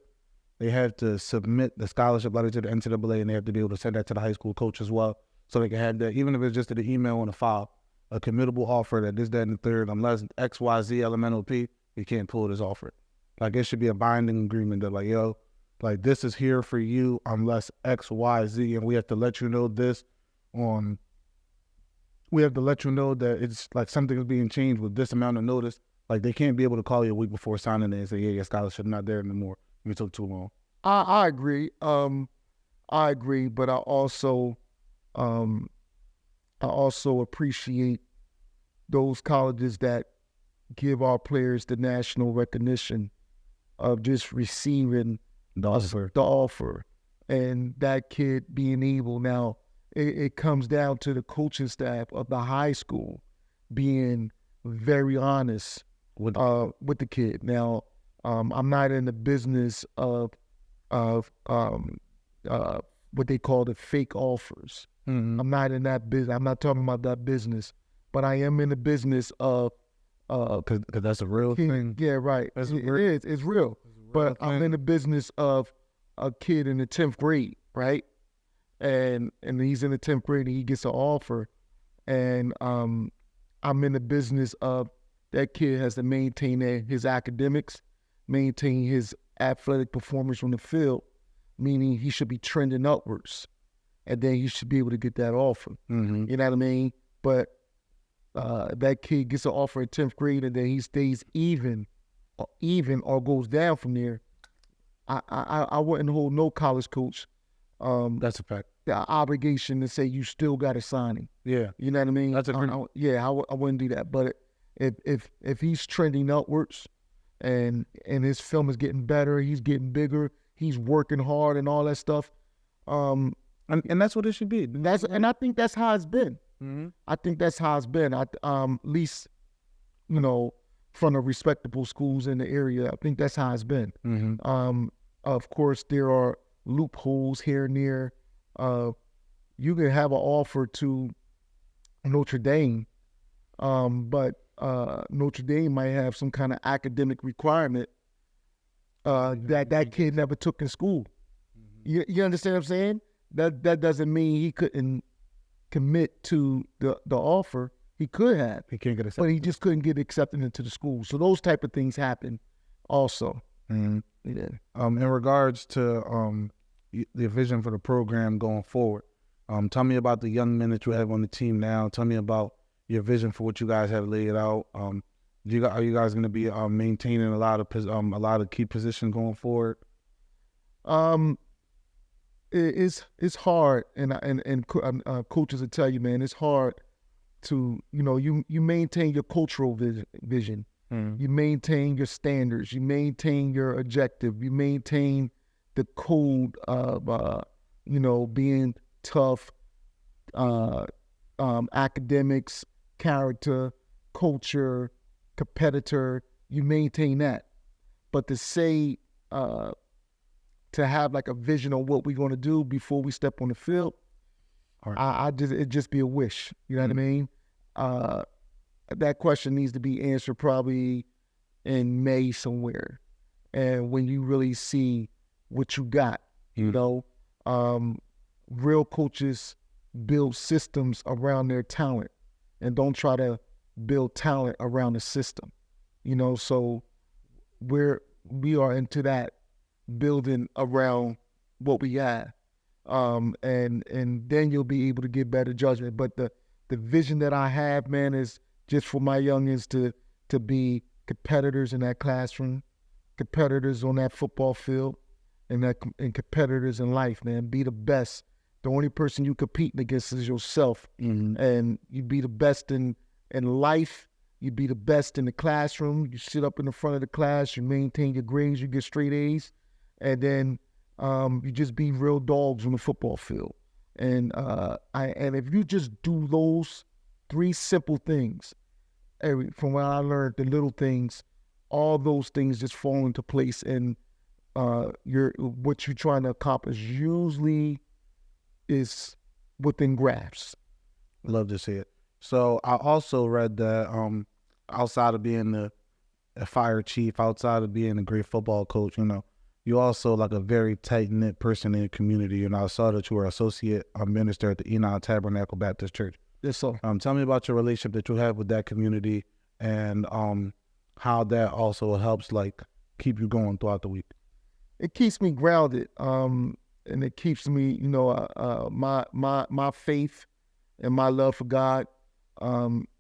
they have to submit the scholarship letter to the NCAA, and they have to be able to send that to the high school coach as well, so they can have that, even if it's just to the email on the file, a committable offer that this, that, and the third, unless XYZ LMNOP, you can't pull this offer. Like, it should be a binding agreement that, like, yo, like, this is here for you unless XYZ, and we have to let you know this on, we have to let you know that it's like something is being changed with this amount of notice. Like, they can't be able to call you a week before signing it and say, yeah, your scholarship not there anymore. It took too long. I agree. I agree, but I also appreciate those colleges that give our players the national recognition of just receiving the offer, and that kid being able, now it comes down to the coaching staff of the high school being very honest with the kid. Now, I'm not in the business of what they call the fake offers. Mm-hmm. I'm not in that business. I'm not talking about that business, but I am in the business of because that's a real thing. Yeah, right. It is. It's real. But I'm in the business of a kid in the 10th grade, right? And he's in the 10th grade and he gets an offer, and I'm in the business of that kid has to maintain his academics, maintain his athletic performance on the field, meaning he should be trending upwards, and then he should be able to get that offer. Mm-hmm. You know what I mean? But that kid gets an offer in 10th grade and then he stays even or goes down from there. I wouldn't hold no college coach That's a fact. the obligation to say you still got to sign him. Yeah. You know what I mean? That's a great... I wouldn't do that. But if he's trending upwards and his film is getting better, he's getting bigger, he's working hard and all that stuff. And that's what it should be. And I think that's how it's been. Mm-hmm. I think that's how it's been. At least, you know, from the respectable schools in the area, I think that's how it's been. Mm-hmm. Of course, there are loopholes here and there. You can have an offer to Notre Dame, but Notre Dame might have some kind of academic requirement that kid never took in school. Mm-hmm. You understand what I'm saying? That doesn't mean he couldn't commit to the offer, He could have, He can't get but accepted. he just couldn't get accepted into the school. So those type of things happen also. Mhm. Yeah. In regards to the vision for the program going forward, tell me about the young men that you have on the team now. Tell me about your vision for what you guys have laid out. Are you guys going to be maintaining a lot of key positions going forward? It's hard, and coaches will tell you, man, it's hard to you maintain your cultural vision. You maintain your standards, you maintain your objective, you maintain the code of being tough, academics, character, culture, competitor. You maintain that, but to say to have like a vision on what we're going to do before we step on the field, it'd just be a wish. You know what I mean? That question needs to be answered probably in May somewhere, and when you really see what you got, real coaches build systems around their talent and don't try to build talent around the system. So we are into that, building around what we have, and then you'll be able to get better judgment. But the vision that I have, man, is just for my youngins to be competitors in that classroom, competitors on that football field, and competitors in life, man. Be the best. The only person you competing against is yourself. And you be the best in life. You be the best in the classroom. You sit up in the front of the class. You maintain your grades. You get straight A's. And then you just be real dogs on the football field. And if you just do those 3 simple things, from what I learned, the little things, all those things just fall into place, and what you're trying to accomplish usually is within grasp. Love to see it. So I also read that outside of being a fire chief, outside of being a great football coach, you also like a very tight-knit person in the community. I saw that you were associate minister at the Enon Tabernacle Baptist Church. Yes, sir. Tell me about your relationship that you have with that community, and how that also helps keep you going throughout the week. It keeps me grounded, and it keeps me, my faith and my love for God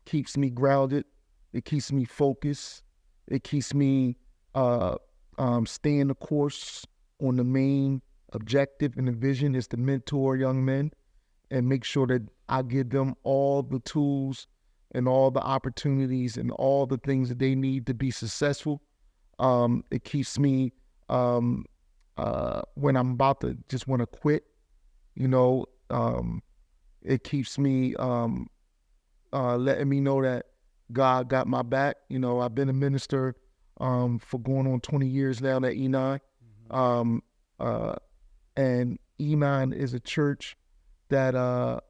keeps me grounded. It keeps me focused. It keeps me staying the course on the main objective, and the vision is to mentor young men and make sure that I give them all the tools and all the opportunities and all the things that they need to be successful. It keeps me, when I'm about to just want to quit, it keeps me letting me know that God got my back. I've been a minister for going on 20 years now at Enon. And Enon is a church that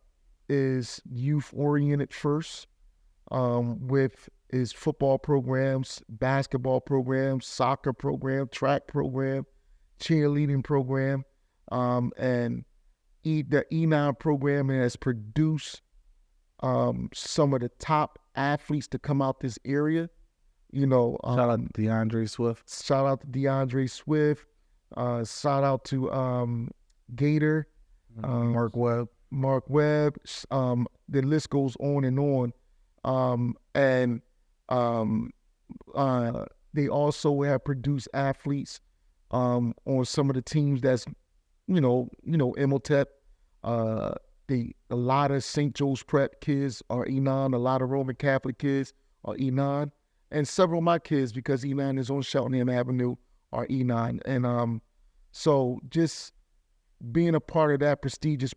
is youth-oriented first, with its football programs, basketball programs, soccer program, track program, cheerleading program, and the Enon program has produced some of the top athletes to come out this area. Shout out to DeAndre Swift. Shout out to DeAndre Swift. Shout out to Gator, Mark Webb. The list goes on and on. They also have produced athletes on some of the teams that's, Imhotep. A lot of St. Joe's Prep kids are Enon. A lot of Roman Catholic kids are Enon. And several of my kids, because Enon is on Cheltenham Avenue, are Enon. And so just being a part of that prestigious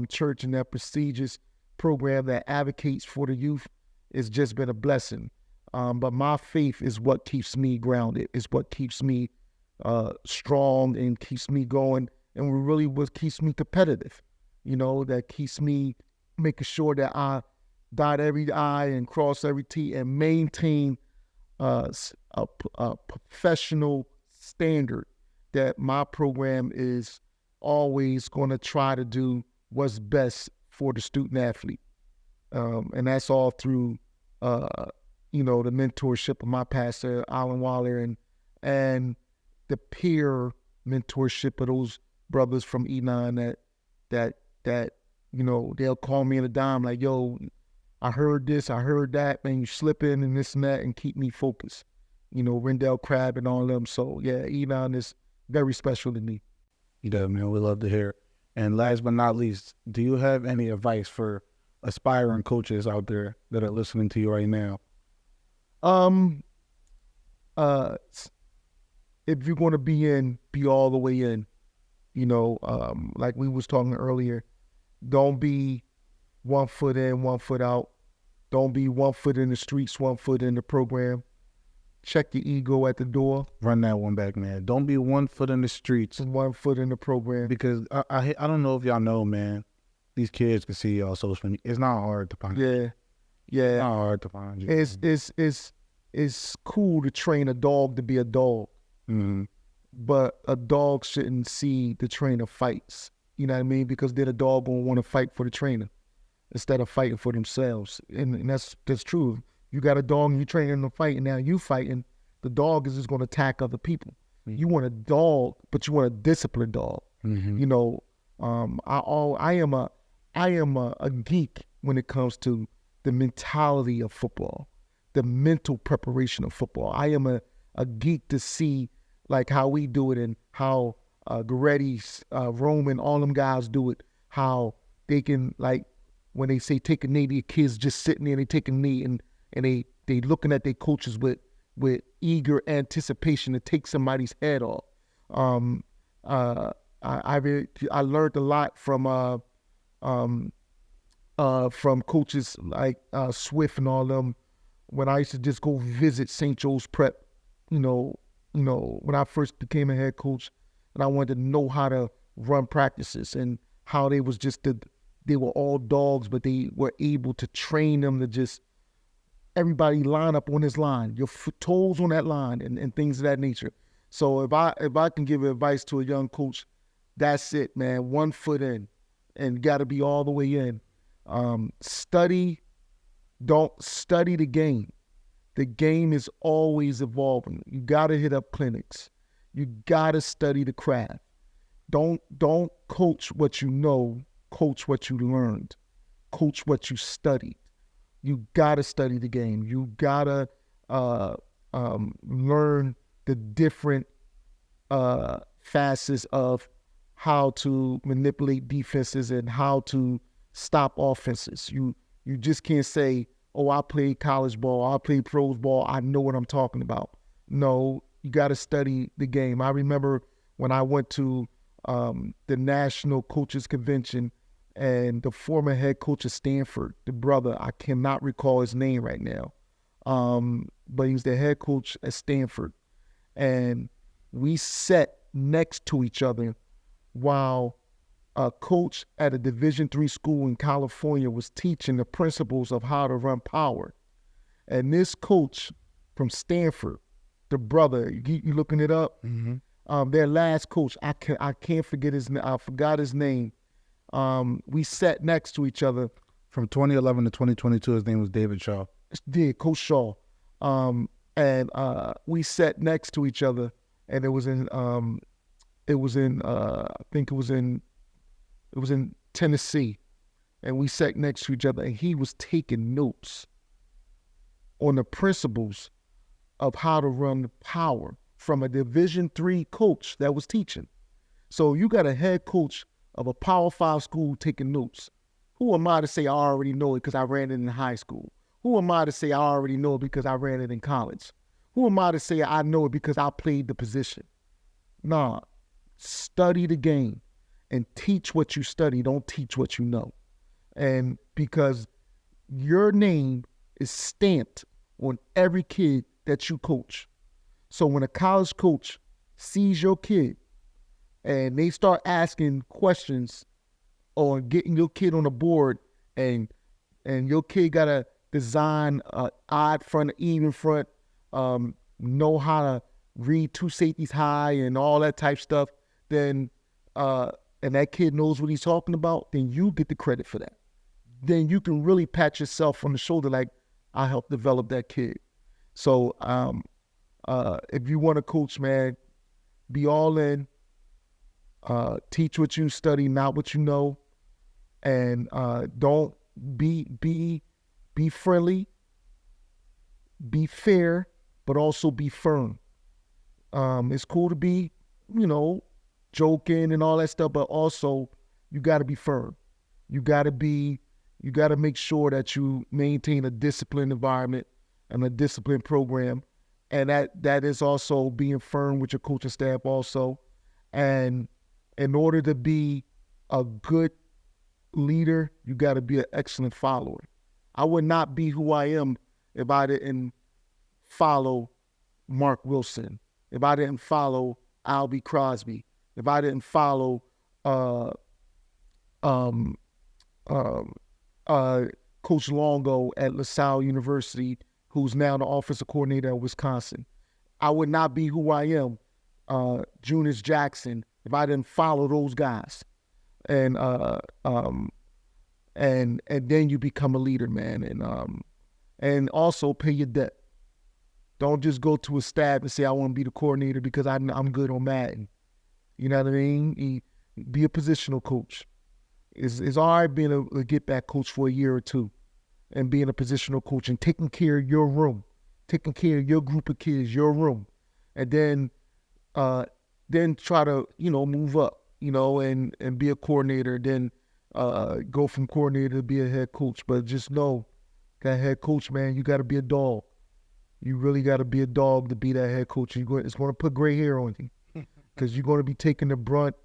church and that prestigious program that advocates for the youth has just been a blessing. But my faith is what keeps me grounded, is what keeps me strong and keeps me going, and really what keeps me competitive. That keeps me making sure that I dot every I and cross every T and maintain a professional standard, that my program is always going to try to do what's best for the student athlete. And that's all through, you know, the mentorship of my pastor, Alan Waller, and the peer mentorship of those brothers from E9 that you know, they'll call me in a dime like, yo, I heard this, I heard that, man, you slipping and this and that, and keep me focused. You know, Rendell Crabb and all of them. So yeah, E9 is very special to me. Yeah, man, we love to hear. And last but not least, do you have any advice for aspiring coaches out there that are listening to you right now? If you're going to be all the way in, you know, like we was talking earlier, don't be 1 foot in, 1 foot out. Don't be 1 foot in the streets, 1 foot in the program. Check your ego at the door. Run that one back, man. Don't be 1 foot in the streets, 1 foot in the program. because I don't know if y'all know, man. These kids can see y'all social media. It's not hard to find. Yeah. It's not hard to find you. It's cool to train a dog to be a dog, Mm-hmm. but a dog shouldn't see the trainer fights. You know what I mean? Because then the dog gonna want to fight for the trainer instead of fighting for themselves. And that's true. You got a dog and you training them to fight, and now you fighting. The dog is just gonna attack other people. Mm-hmm. You want a dog, but you want a disciplined dog. Mm-hmm. You know, I am a geek when it comes to the mentality of football, the mental preparation of football. I am a geek to see like how we do it and how Goretti's, Roman, all them guys do it, how they can, like, when they say take a knee, the kids just sitting there and they take a knee and they looking at their coaches with eager anticipation to take somebody's head off. I learned a lot from coaches like Swift and all them when I used to just go visit St. Joe's Prep. You know, when I first became a head coach, and I wanted to know how to run practices and how they was just they were all dogs, but they were able to train them to just everybody line up on this line, your toes on that line, and things of that nature. So if I can give advice to a young coach, that's it, man. 1 foot in, and got to be all the way in. Don't study the game. The game is always evolving. You got to hit up clinics. You got to study the craft. Don't coach what you know, coach what you learned. Coach what you studied. You got to study the game. You got to learn the different facets of how to manipulate defenses and how to stop offenses. You just can't say, oh, I played college ball, I played pros ball, I know what I'm talking about. No, you got to study the game. I remember when I went to the National Coaches Convention, and the former head coach of Stanford, the brother, I cannot recall his name right now, but he was the head coach at Stanford. And we sat next to each other while a coach at a Division III school in California was teaching the principles of how to run power. And this coach from Stanford, the brother, you looking it up? Mm-hmm. Their last coach, I can't forget his name. I forgot his name. We sat next to each other. From 2011 to 2022, his name was David Shaw. Yeah, Coach Shaw. And we sat next to each other, and it was in Tennessee, and we sat next to each other, and he was taking notes on the principles of how to run the power from a Division III coach that was teaching. So you got a head coach of a Power 5 school taking notes. Who am I to say I already know it because I ran it in high school? Who am I to say I already know it because I ran it in college? Who am I to say I know it because I played the position? Nah, study the game and teach what you study. Don't teach what you know. And because your name is stamped on every kid that you coach. So when a college coach sees your kid and they start asking questions or getting your kid on the board, and your kid got to design an odd front, even front, know how to read two safeties high and all that type stuff, then and that kid knows what he's talking about, then you get the credit for that. then you can really pat yourself on the shoulder like, I helped develop that kid. So if you want to coach, man, be all in, teach what you study, not what you know, and don't be friendly, be fair, but also be firm. It's cool to be, joking and all that stuff, but also you got to be firm. You got to make sure that you maintain a disciplined environment and a disciplined program. And that is also being firm with your coaching staff also. And in order to be a good leader, you got to be an excellent follower. I would not be who I am if I didn't follow Mark Wilson, if I didn't follow Albie Crosby, if I didn't follow Coach Longo at LaSalle University, who's now the offensive coordinator at Wisconsin. I would not be who I am, Junius Jackson, if I didn't follow those guys. And then you become a leader, man. And also pay your debt. Don't just go to a staff and say, I want to be the coordinator because I'm good on Madden. You know what I mean? Be a positional coach. It's all right being a get-back coach for a year or two and being a positional coach and taking care of your room, taking care of your group of kids, your room. And then try to, move up, and be a coordinator, then go from coordinator to be a head coach. But just know, that head coach, man, you got to be a dog. You really got to be a dog to be that head coach. It's going to put gray hair on you because you're going to be taking the brunt.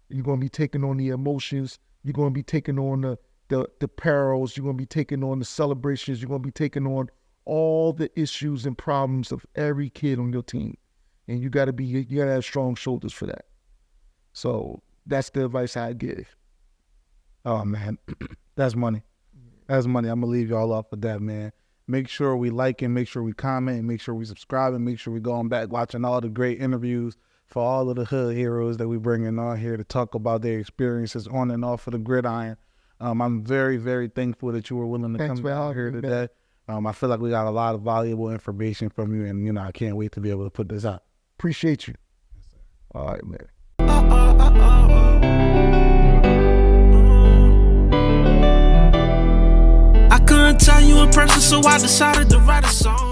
You're going to be taking on the emotions. You're going to be taking on the perils. You're going to be taking on the celebrations. You're going to be taking on all the issues and problems of every kid on your team. And you got to have strong shoulders for that. So that's the advice I give. Oh, man, that's money. That's money. I'm going to leave y'all off with that, man. Make sure we like and make sure we comment and make sure we subscribe and make sure we going back watching all the great interviews for all of the hood heroes that we bringing on here to talk about their experiences on and off of the gridiron. I'm very, very thankful that you were willing to come out here today. I feel like we got a lot of valuable information from you, and, I can't wait to be able to put this out. Appreciate you. Yes, sir. All right, man. I couldn't tell you in person, so I decided to write a song.